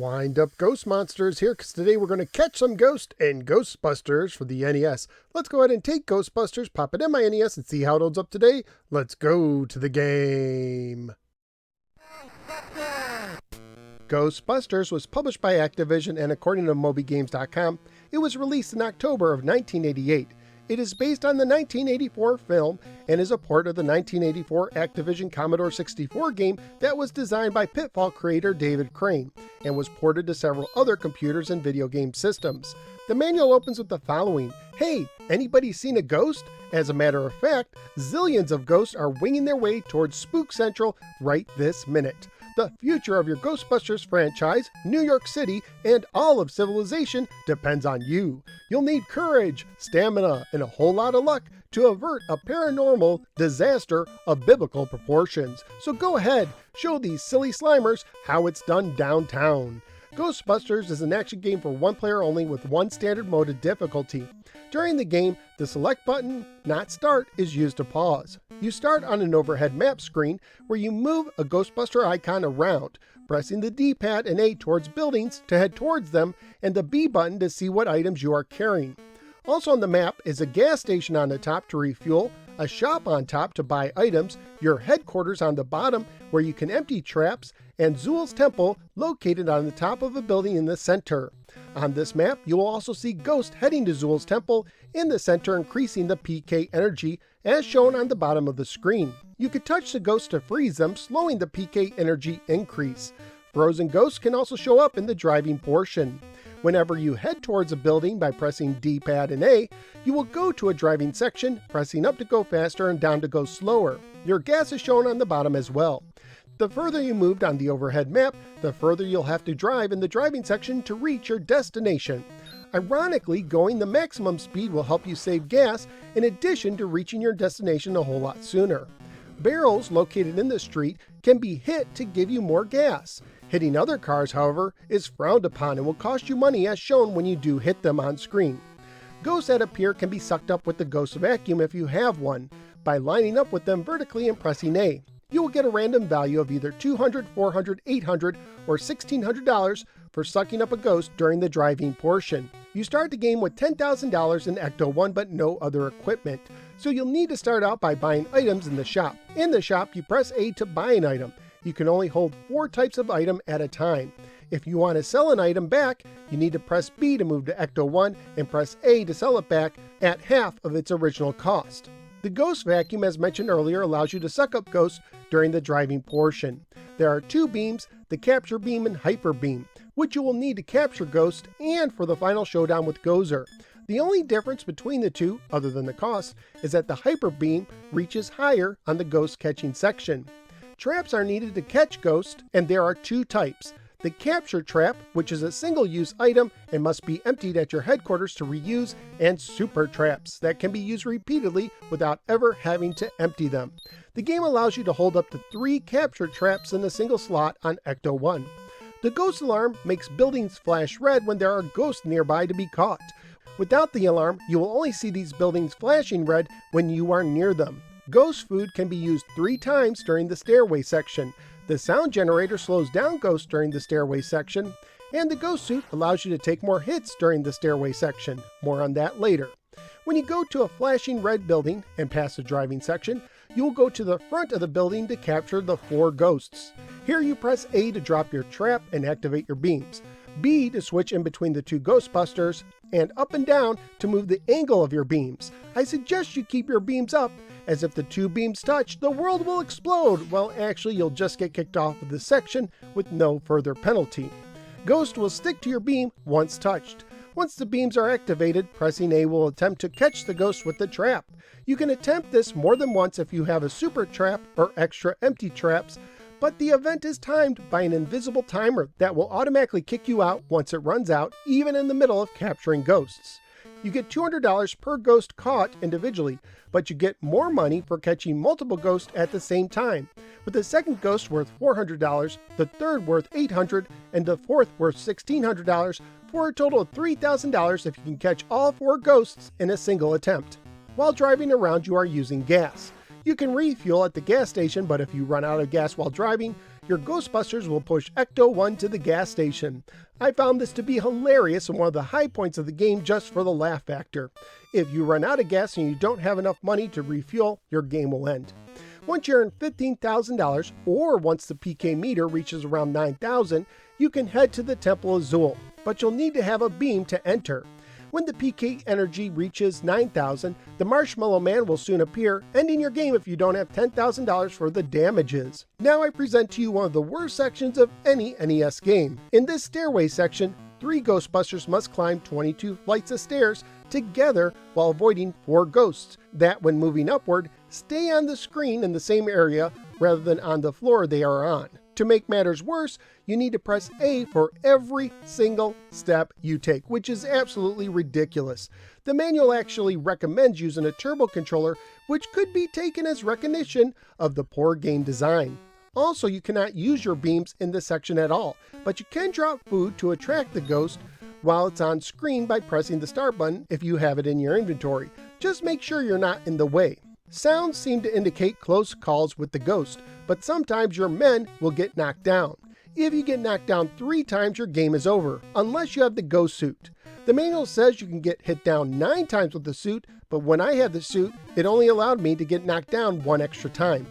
Wind up Ghost Monsters here, because today we're going to catch some ghosts in Ghostbusters for the NES. Let's go ahead and take Ghostbusters, pop it in my NES, and see how it holds up today. Let's go to the game. Ghostbusters was published by Activision, and according to MobyGames.com, it was released in October of 1988. It is based on the 1984 film and is a port of the 1984 Activision Commodore 64 game that was designed by Pitfall creator David Crane and was ported to several other computers and video game systems. The manual opens with the following: "Hey, anybody seen a ghost?" As a matter of fact, zillions of ghosts are winging their way towards Spook Central right this minute. The future of your Ghostbusters franchise, New York City, and all of civilization depends on you. You'll need courage, stamina, and a whole lot of luck to avert a paranormal disaster of biblical proportions. So go ahead, show these silly Slimers how it's done downtown. Ghostbusters is an action game for one player only with one standard mode of difficulty. During the game, the select button, not start, is used to pause. You start on an overhead map screen where you move a Ghostbuster icon around, pressing the D-pad and A towards buildings to head towards them, and the B button to see what items you are carrying. Also on the map is a gas station on the top to refuel, a shop on top to buy items, your headquarters on the bottom where you can empty traps, and Zool's Temple located on the top of a building in the center. On this map, you will also see ghosts heading to Zool's Temple in the center, increasing the PK energy as shown on the bottom of the screen. You can touch the ghosts to freeze them, slowing the PK energy increase. Frozen ghosts can also show up in the driving portion. Whenever you head towards a building by pressing D-pad and A, you will go to a driving section, pressing up to go faster and down to go slower. Your gas is shown on the bottom as well. The further you moved on the overhead map, the further you'll have to drive in the driving section to reach your destination. Ironically, going the maximum speed will help you save gas in addition to reaching your destination a whole lot sooner. Barrels located in the street can be hit to give you more gas. Hitting other cars, however, is frowned upon and will cost you money as shown when you do hit them on screen. Ghosts that appear can be sucked up with the ghost vacuum if you have one, by lining up with them vertically and pressing A. You will get a random value of either $200, $400, $800, or $1,600 for sucking up a ghost during the driving portion. You start the game with $10,000 in Ecto-1 but no other equipment, so you'll need to start out by buying items in the shop. In the shop, you press A to buy an item. You can only hold 4 types of item at a time. If you want to sell an item back, you need to press B to move to Ecto-1 and press A to sell it back at half of its original cost. The ghost vacuum, as mentioned earlier, allows you to suck up ghosts during the driving portion. There are 2 beams, the capture beam and hyper beam, which you will need to capture ghosts and for the final showdown with Gozer. The only difference between the two, other than the cost, is that the hyper beam reaches higher on the ghost catching section. Traps are needed to catch ghosts, and there are 2 types. The capture trap, which is a single-use item and must be emptied at your headquarters to reuse, and super traps that can be used repeatedly without ever having to empty them. The game allows you to hold up to 3 capture traps in a single slot on Ecto-1. The ghost alarm makes buildings flash red when there are ghosts nearby to be caught. Without the alarm, you will only see these buildings flashing red when you are near them. Ghost food can be used 3 times during the stairway section. The sound generator slows down ghosts during the stairway section, and the ghost suit allows you to take more hits during the stairway section. More on that later. When you go to a flashing red building and pass the driving section, you will go to the front of the building to capture the 4 ghosts. Here you press A to drop your trap and activate your beams, B to switch in between the 2 Ghostbusters, and up and down to move the angle of your beams. I suggest you keep your beams up, as if the 2 beams touch, the world will explode. Well, actually, you'll just get kicked off of this section with no further penalty. Ghost will stick to your beam once touched. Once the beams are activated, pressing A will attempt to catch the ghost with the trap. You can attempt this more than once if you have a super trap or extra empty traps, but the event is timed by an invisible timer that will automatically kick you out once it runs out, even in the middle of capturing ghosts. You get $200 per ghost caught individually, but you get more money for catching multiple ghosts at the same time, with the second ghost worth $400, the third worth $800, and the fourth worth $1,600, for a total of $3,000 if you can catch all 4 ghosts in a single attempt. While driving around, you are using gas. You can refuel at the gas station, but if you run out of gas while driving, your Ghostbusters will push Ecto-1 to the gas station. I found this to be hilarious and one of the high points of the game just for the laugh factor. If you run out of gas and you don't have enough money to refuel, your game will end. Once you earn $15,000, or once the PK meter reaches around 9,000, you can head to the Temple Azul, but you'll need to have a beam to enter. When the PK energy reaches 9,000, the Marshmallow Man will soon appear, ending your game if you don't have $10,000 for the damages. Now I present to you one of the worst sections of any NES game. In this stairway section, 3 Ghostbusters must climb 22 flights of stairs together while avoiding 4 ghosts that, when moving upward, stay on the screen in the same area rather than on the floor they are on. To make matters worse, you need to press A for every single step you take, which is absolutely ridiculous. The manual actually recommends using a turbo controller, which could be taken as recognition of the poor game design. Also, you cannot use your beams in this section at all, but you can drop food to attract the ghost while it's on screen by pressing the start button if you have it in your inventory. Just make sure you're not in the way. Sounds seem to indicate close calls with the ghost, but sometimes your men will get knocked down. If you get knocked down 3 times, your game is over, unless you have the ghost suit. The manual says you can get hit down 9 times with the suit, but when I had the suit, it only allowed me to get knocked down 1 extra time.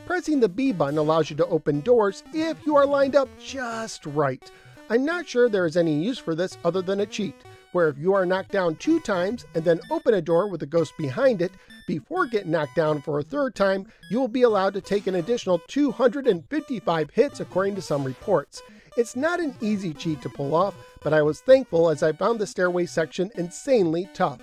Pressing the B button allows you to open doors if you are lined up just right. I'm not sure there is any use for this other than a cheat, where if you are knocked down 2 times and then open a door with a ghost behind it, before getting knocked down for a 3rd time, you will be allowed to take an additional 255 hits according to some reports. It's not an easy cheat to pull off, but I was thankful as I found the stairway section insanely tough.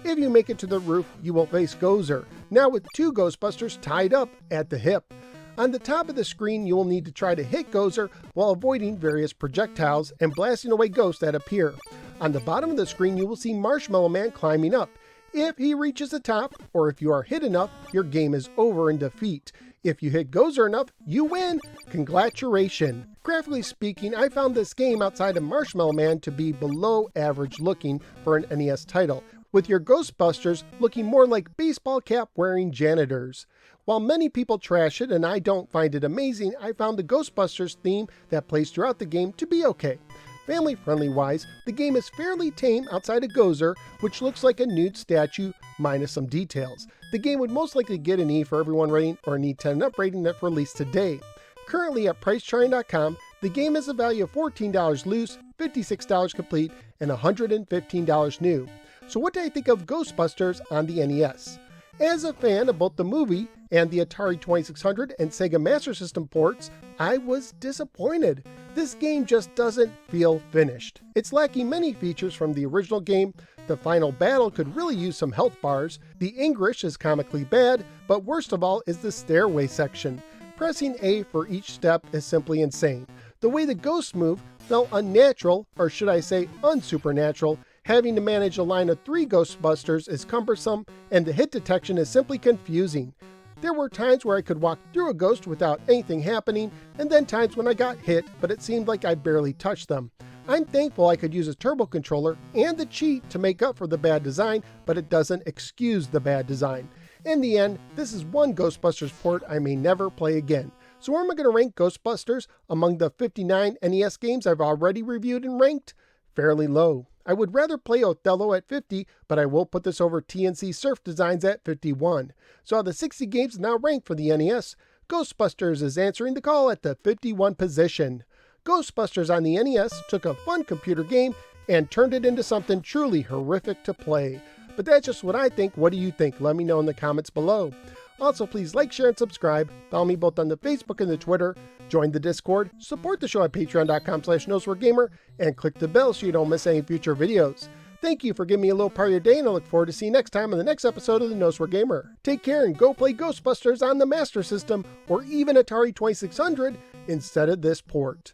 If you make it to the roof, you will face Gozer, now with 2 Ghostbusters tied up at the hip. On the top of the screen, you will need to try to hit Gozer while avoiding various projectiles and blasting away ghosts that appear. On the bottom of the screen, you will see Marshmallow Man climbing up. If he reaches the top, or if you are hit enough, your game is over in defeat. If you hit Gozer enough, you win! Congratulations! Graphically speaking, I found this game outside of Marshmallow Man to be below average looking for an NES title, with your Ghostbusters looking more like baseball cap wearing janitors. While many people trash it and I don't find it amazing, I found the Ghostbusters theme that plays throughout the game to be okay. Family-friendly wise, the game is fairly tame outside of Gozer, which looks like a nude statue minus some details. The game would most likely get an E for everyone rating or an E10 and up rating that released today. Currently at PriceCharting.com, the game has a value of $14 loose, $56 complete, and $115 new. So what do I think of Ghostbusters on the NES? As a fan of both the movie and the Atari 2600 and Sega Master System ports, I was disappointed. This game just doesn't feel finished. It's lacking many features from the original game. The final battle could really use some health bars. The English is comically bad, but worst of all is the stairway section. Pressing A for each step is simply insane. The way the ghosts move felt unnatural, or should I say unsupernatural. Having to manage a line of 3 Ghostbusters is cumbersome, and the hit detection is simply confusing. There were times where I could walk through a ghost without anything happening, and then times when I got hit, but it seemed like I barely touched them. I'm thankful I could use a turbo controller and the cheat to make up for the bad design, but it doesn't excuse the bad design. In the end, this is one Ghostbusters port I may never play again. So where am I going to rank Ghostbusters among the 59 NES games I've already reviewed and ranked? Fairly low. I would rather play Othello at 50, but I will put this over TNC Surf Designs at 51. So out of the 60 games now ranked for the NES, Ghostbusters is answering the call at the 51 position. Ghostbusters on the NES took a fun computer game and turned it into something truly horrific to play. But that's just what I think. What do you think? Let me know in the comments below. Also, please like, share, and subscribe. Follow me both on the Facebook and the Twitter. Join the Discord. Support the show at patreon.com/NoSwearGamer. And click the bell so you don't miss any future videos. Thank you for giving me a little part of your day, and I look forward to seeing you next time on the next episode of the No Swear Gamer. Take care and go play Ghostbusters on the Master System or even Atari 2600 instead of this port.